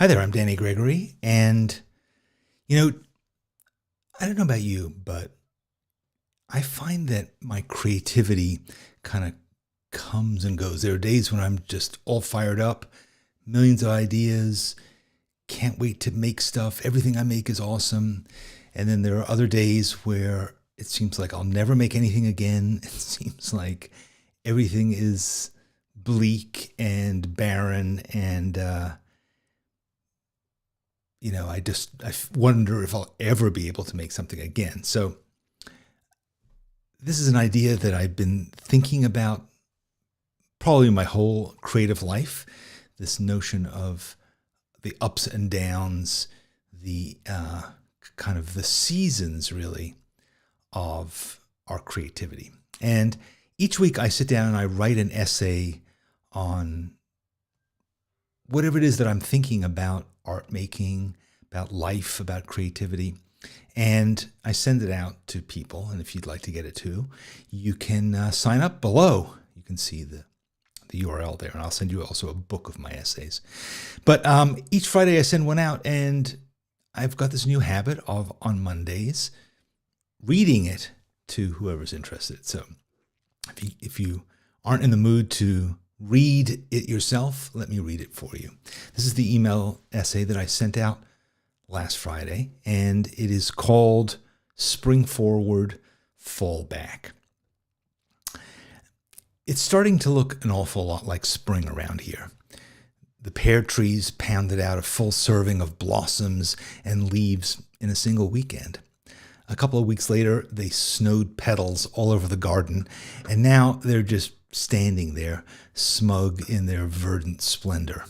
Hi there, I'm Danny Gregory, and you know, I don't know about you, but I find that my creativity kind of comes and goes. There are days when I'm just all fired up, millions of ideas, can't wait to make stuff. Everything I make is awesome. And then there are other days where it seems like I'll never make anything again. It seems like everything is bleak and barren and I wonder if I'll ever be able to make something again. So this is an idea that I've been thinking about probably my whole creative life. This notion of the ups and downs, the kind of the seasons, really, of our creativity. And each week I sit down and I write an essay on whatever it is that I'm thinking about art making, about life, about creativity. And I send it out to people. And if you'd like to get it too, you can sign up below. You can see the URL there. And I'll send you also a book of my essays. But each Friday I send one out. And I've got this new habit of, on Mondays, reading it to whoever's interested. So if you aren't in the mood to read it yourself, let me read it for you. This is the email essay that I sent out last Friday, and it is called Spring Forward, Fall Back. It's starting to look an awful lot like spring around here. The pear trees pounded out a full serving of blossoms and leaves in a single weekend. A couple of weeks later, they snowed petals all over the garden, and now they're just standing there, smug in their verdant splendor.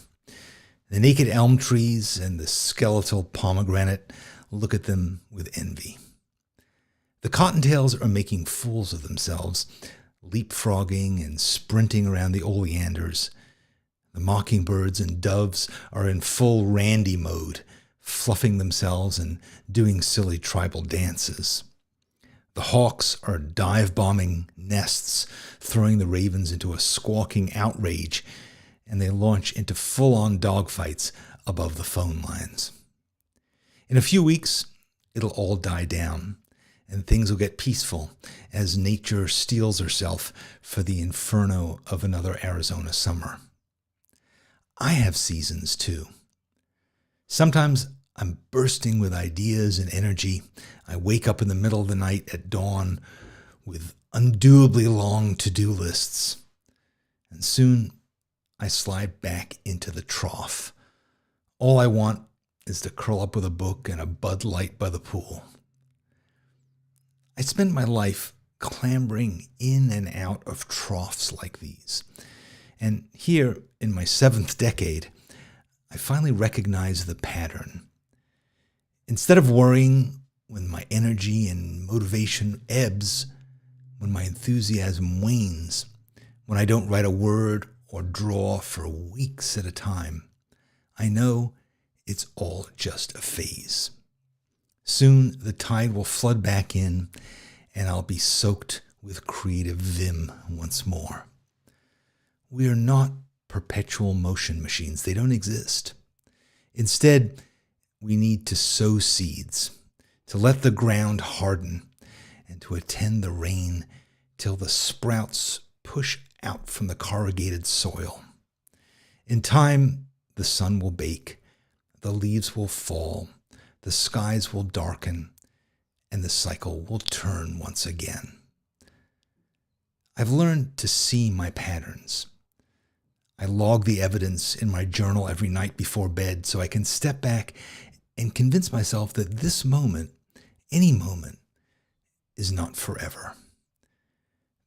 The naked elm trees and the skeletal pomegranate look at them with envy. The cottontails are making fools of themselves, leapfrogging and sprinting around the oleanders. The mockingbirds and doves are in full Randy mode, fluffing themselves and doing silly tribal dances. The hawks are dive-bombing nests, throwing the ravens into a squawking outrage, and they launch into full-on dogfights above the phone lines. In a few weeks, it'll all die down, and things will get peaceful as nature steels herself for the inferno of another Arizona summer. I have seasons, too. Sometimes I'm bursting with ideas and energy. I wake up in the middle of the night at dawn with undoably long to-do lists. And soon I slide back into the trough. All I want is to curl up with a book and a Bud Light by the pool. I spend my life clambering in and out of troughs like these. And here, in my 7th decade, I finally recognize the pattern. Instead of worrying when my energy and motivation ebbs, when my enthusiasm wanes, when I don't write a word or draw for weeks at a time, I know it's all just a phase. Soon the tide will flood back in, and I'll be soaked with creative vim once more. We are not perpetual motion machines. They don't exist. Instead, we need to sow seeds, to let the ground harden, and to attend the rain till the sprouts push out from the corrugated soil. In time, the sun will bake, the leaves will fall, the skies will darken, and the cycle will turn once again. I've learned to see my patterns. I log the evidence in my journal every night before bed so I can step back and convince myself that this moment, any moment, is not forever.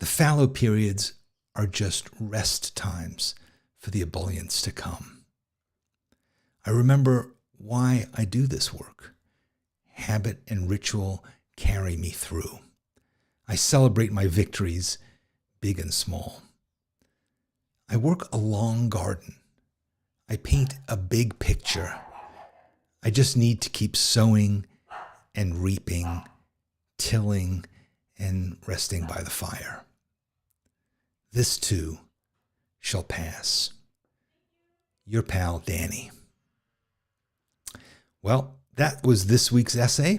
The fallow periods are just rest times for the ebullience to come. I remember why I do this work. Habit and ritual carry me through. I celebrate my victories, big and small. I work a long garden. I paint a big picture. I just need to keep sowing and reaping, tilling and resting by the fire. This too shall pass. Your pal, Danny. Well, that was this week's essay.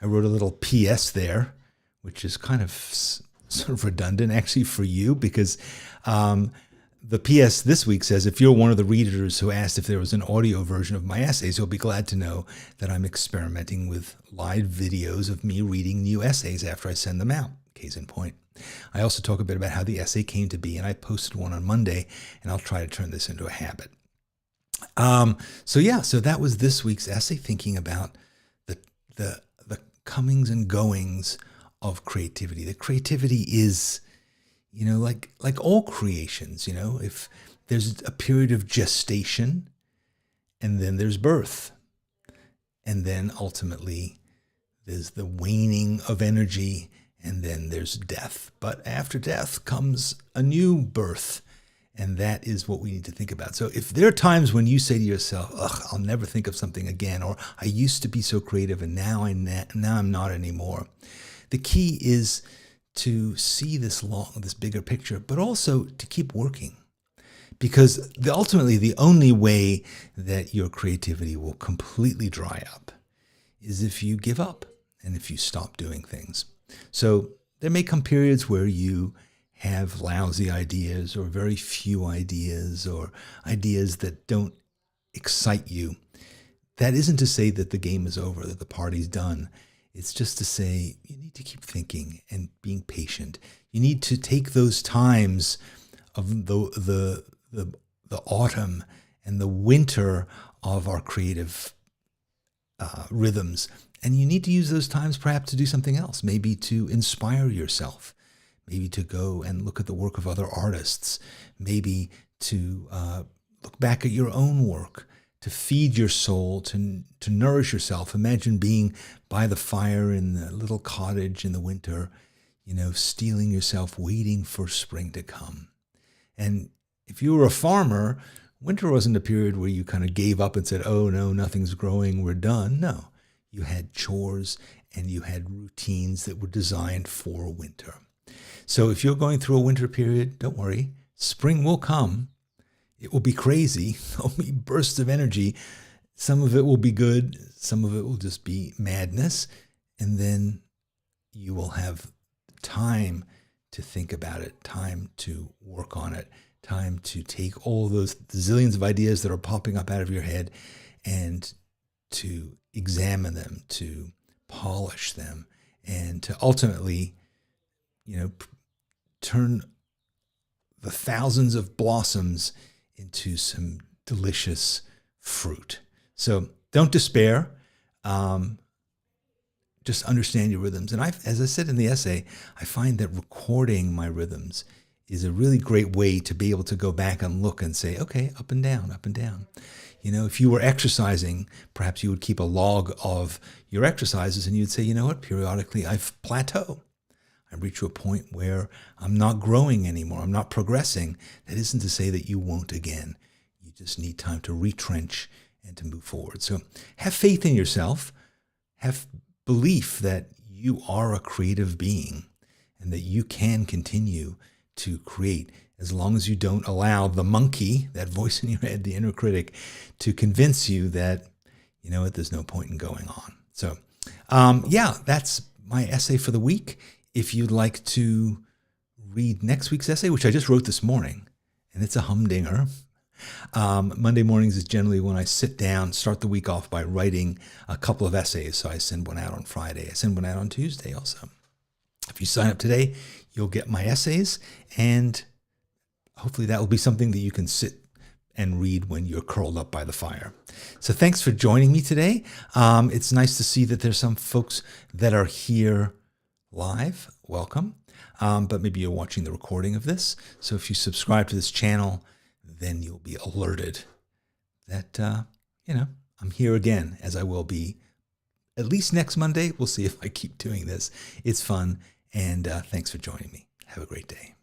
I wrote a little PS there, which is kind of sort of redundant actually for you, because the PS this week says, if you're one of the readers who asked if there was an audio version of my essays, you'll be glad to know that I'm experimenting with live videos of me reading new essays after I send them out. Case in point. I also talk a bit about how the essay came to be, and I posted one on Monday, and I'll try to turn this into a habit. So that was this week's essay, thinking about the comings and goings of creativity. That creativity is, like all creations, if there's a period of gestation, and then there's birth, and then ultimately there's the waning of energy, and then there's death. But after death comes a new birth. And that is what we need to think about. So if there are times when you say to yourself, ugh, I'll never think of something again, or I used to be so creative and now I'm not anymore. The key is to see this bigger picture, but also to keep working. Because ultimately the only way that your creativity will completely dry up is if you give up and if you stop doing things. So there may come periods where you have lousy ideas or very few ideas or ideas that don't excite you. That isn't to say that the game is over, that the party's done. It's just to say you need to keep thinking and being patient. You need to take those times of the autumn and the winter of our creative rhythms, and you need to use those times perhaps to do something else, maybe to inspire yourself. Maybe to go and look at the work of other artists, maybe to look back at your own work, to feed your soul, to nourish yourself. Imagine being by the fire in the little cottage in the winter, steeling yourself, waiting for spring to come. And if you were a farmer, winter wasn't a period where you kind of gave up and said, oh no, nothing's growing, we're done. No, you had chores and you had routines that were designed for winter. So if you're going through a winter period, don't worry. Spring will come. It will be crazy. There'll be bursts of energy. Some of it will be good. Some of it will just be madness. And then you will have time to think about it, time to work on it, time to take all those zillions of ideas that are popping up out of your head and to examine them, to polish them, and to ultimately, turn the thousands of blossoms into some delicious fruit. So don't despair. Just understand your rhythms. And as I said in the essay, I find that recording my rhythms is a really great way to be able to go back and look and say, okay, up and down, up and down. If you were exercising, perhaps you would keep a log of your exercises and you'd say, you know what, periodically I've plateaued. I reach to a point where I'm not growing anymore. I'm not progressing. That isn't to say that you won't again. You just need time to retrench and to move forward. So have faith in yourself. Have belief that you are a creative being and that you can continue to create as long as you don't allow the monkey, that voice in your head, the inner critic, to convince you that, there's no point in going on. So, that's my essay for the week. If you'd like to read next week's essay, which I just wrote this morning, and it's a humdinger. Monday mornings is generally when I sit down, start the week off by writing a couple of essays. So I send one out on Friday. I send one out on Tuesday also. If you sign up today, you'll get my essays, and hopefully that will be something that you can sit and read when you're curled up by the fire. So thanks for joining me today. It's nice to see that there's some folks that are here live. Welcome. But maybe you're watching the recording of this. So if you subscribe to this channel, then you'll be alerted that, I'm here again, as I will be at least next Monday. We'll see if I keep doing this. It's fun. And thanks for joining me. Have a great day.